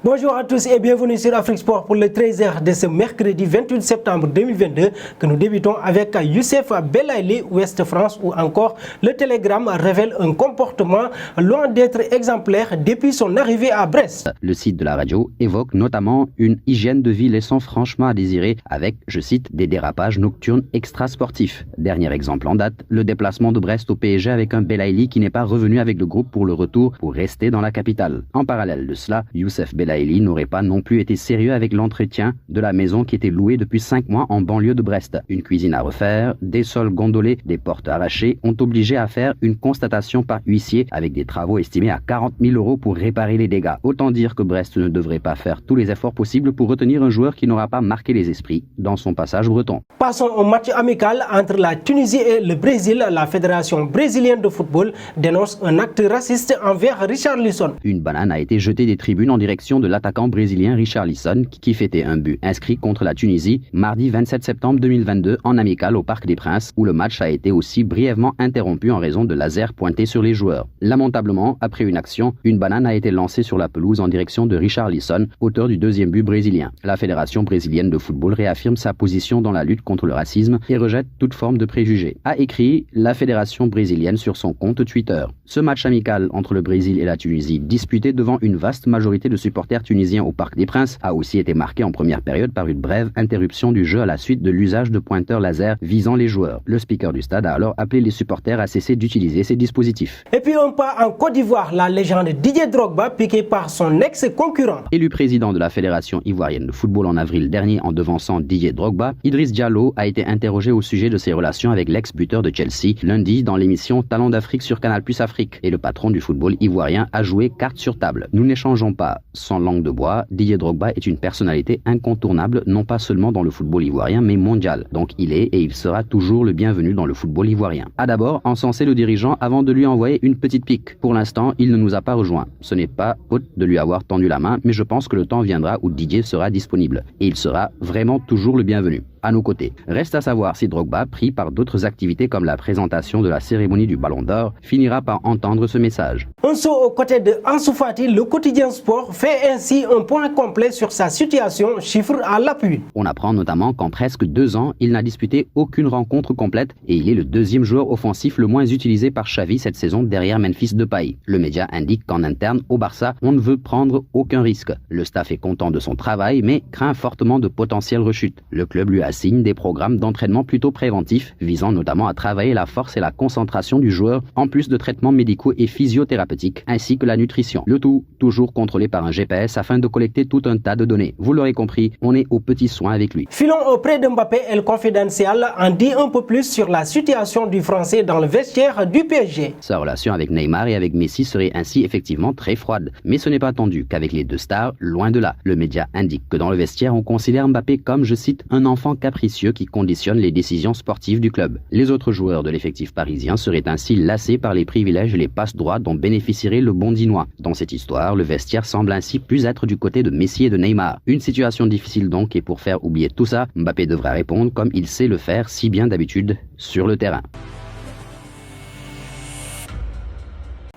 Bonjour à tous et bienvenue sur Afrique Sport pour le 13h de ce mercredi 28 septembre 2022 que nous débutons avec Youssef Belaïli, Ouest France, où encore le Télégramme révèle un comportement loin d'être exemplaire depuis son arrivée à Brest. Le site de la radio évoque notamment une hygiène de vie laissant franchement à désirer avec, je cite, des dérapages nocturnes extrasportifs. Dernier exemple en date, le déplacement de Brest au PSG avec un Belaïli qui n'est pas revenu avec le groupe pour le retour pour rester dans la capitale. En parallèle de cela, Youssef Belaïli n'aurait pas non plus été sérieux avec l'entretien de la maison qui était louée depuis 5 mois en banlieue de Brest. Une cuisine à refaire, des sols gondolés, des portes arrachées ont obligé à faire une constatation par huissier avec des travaux estimés à 40 000 € pour réparer les dégâts. Autant dire que Brest ne devrait pas faire tous les efforts possibles pour retenir un joueur qui n'aura pas marqué les esprits dans son passage breton. Passons au match amical entre la Tunisie et le Brésil. La Fédération brésilienne de football dénonce un acte raciste envers Richarlison. Une banane a été jetée des tribunes en direction de l'attaquant brésilien Richarlison qui fêtait un but inscrit contre la Tunisie mardi 27 septembre 2022 en amical au Parc des Princes où le match a été aussi brièvement interrompu en raison de lasers pointés sur les joueurs. Lamentablement, après une action, une banane a été lancée sur la pelouse en direction de Richarlison, auteur du deuxième but brésilien. La Fédération brésilienne de football réaffirme sa position dans la lutte contre le racisme et rejette toute forme de préjugés. A écrit la Fédération brésilienne sur son compte Twitter. Ce match amical entre le Brésil et la Tunisie, disputé devant une vaste majorité de supporters tunisien au Parc des Princes, a aussi été marqué en première période par une brève interruption du jeu à la suite de l'usage de pointeurs laser visant les joueurs. Le speaker du stade a alors appelé les supporters à cesser d'utiliser ces dispositifs. Et puis on part en Côte d'Ivoire, la légende Didier Drogba piqué par son ex-concurrent. Élu président de la Fédération ivoirienne de football en avril dernier en devançant Didier Drogba, Idriss Diallo a été interrogé au sujet de ses relations avec l'ex-buteur de Chelsea lundi dans l'émission Talent d'Afrique sur Canal+ Afrique et le patron du football ivoirien a joué carte sur table. Nous n'échangeons pas sans langue de bois, Didier Drogba est une personnalité incontournable non pas seulement dans le football ivoirien mais mondial. Donc il est et il sera toujours le bienvenu dans le football ivoirien. A d'abord encensé le dirigeant avant de lui envoyer une petite pique. Pour l'instant, il ne nous a pas rejoints. Ce n'est pas faute de lui avoir tendu la main, mais je pense que le temps viendra où Didier sera disponible et il sera vraiment toujours le bienvenu à nos côtés. Reste à savoir si Drogba, pris par d'autres activités comme la présentation de la cérémonie du Ballon d'Or, finira par entendre ce message. Un saut aux côtés de Ansu Fati, le quotidien sport fait ainsi un point complet sur sa situation, chiffres à l'appui. On apprend notamment qu'en presque 2 ans, il n'a disputé aucune rencontre complète et il est le deuxième joueur offensif le moins utilisé par Xavi cette saison derrière Memphis Depay. Le média indique qu'en interne, au Barça, on ne veut prendre aucun risque. Le staff est content de son travail mais craint fortement de potentielles rechutes. Le club lui assigne des programmes d'entraînement plutôt préventifs, visant notamment à travailler la force et la concentration du joueur, en plus de traitements médicaux et physiothérapeutiques, ainsi que la nutrition. Le tout, toujours contrôlé par un GPS afin de collecter tout un tas de données. Vous l'aurez compris, on est aux petits soins avec lui. Filons auprès de Mbappé, El Confidential en dit un peu plus sur la situation du Français dans le vestiaire du PSG. Sa relation avec Neymar et avec Messi serait ainsi effectivement très froide, mais ce n'est pas attendu qu'avec les deux stars, loin de là. Le média indique que dans le vestiaire, on considère Mbappé comme, je cite, un enfant capricieux qui conditionne les décisions sportives du club. Les autres joueurs de l'effectif parisien seraient ainsi lassés par les privilèges et les passe-droits dont bénéficierait le Bondinois. Dans cette histoire, le vestiaire semble ainsi plus être du côté de Messi et de Neymar. Une situation difficile donc, et pour faire oublier tout ça, Mbappé devra répondre comme il sait le faire si bien d'habitude sur le terrain.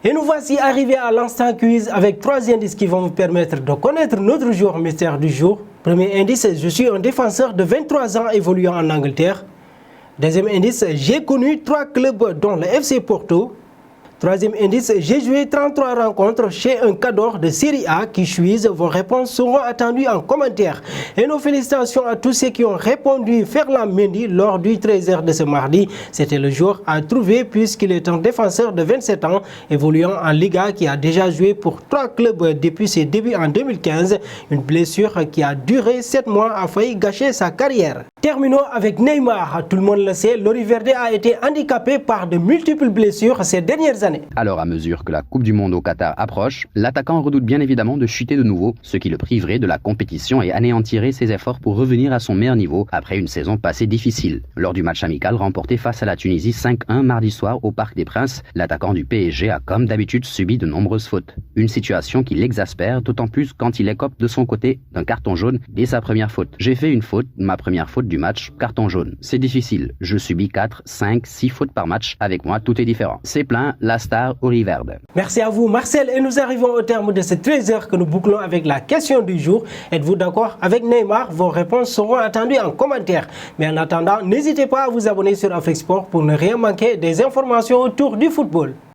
Et nous voici arrivés à l'instant quiz avec 3 indices qui vont vous permettre de connaître notre joueur mystère du jour. Premier indice, je suis un défenseur de 23 ans évoluant en Angleterre. Deuxième indice, j'ai connu 3 clubs dont le FC Porto. Troisième indice, j'ai joué 33 rencontres chez un cadre de Série A qui chuise. Vos réponses seront attendues en commentaire. Et nos félicitations à tous ceux qui ont répondu Ferland Mendy lors du 13h de ce mardi. C'était le jour à trouver puisqu'il est un défenseur de 27 ans évoluant en Liga qui a déjà joué pour 3 clubs depuis ses débuts en 2015. Une blessure qui a duré 7 mois a failli gâcher sa carrière. Terminons avec Neymar. Tout le monde le sait, Lori Verde a été handicapé par de multiples blessures ces dernières années. Alors à mesure que la Coupe du Monde au Qatar approche, l'attaquant redoute bien évidemment de chuter de nouveau, ce qui le priverait de la compétition et anéantirait ses efforts pour revenir à son meilleur niveau après une saison passée difficile. Lors du match amical remporté face à la Tunisie 5-1 mardi soir au Parc des Princes, l'attaquant du PSG a comme d'habitude subi de nombreuses fautes. Une situation qui l'exaspère, d'autant plus quand il écope de son côté d'un carton jaune dès sa première faute. J'ai fait une faute, ma première faute du match, carton jaune. C'est difficile. Je subis 4, 5, 6 fautes par match. Avec moi, tout est différent. C'est plein, la star au Riverde. Merci à vous, Marcel. Et nous arrivons au terme de ces 13 heures que nous bouclons avec la question du jour. Êtes-vous d'accord avec Neymar? Vos réponses seront attendues en commentaire. Mais en attendant, n'hésitez pas à vous abonner sur Afrique Sport pour ne rien manquer des informations autour du football.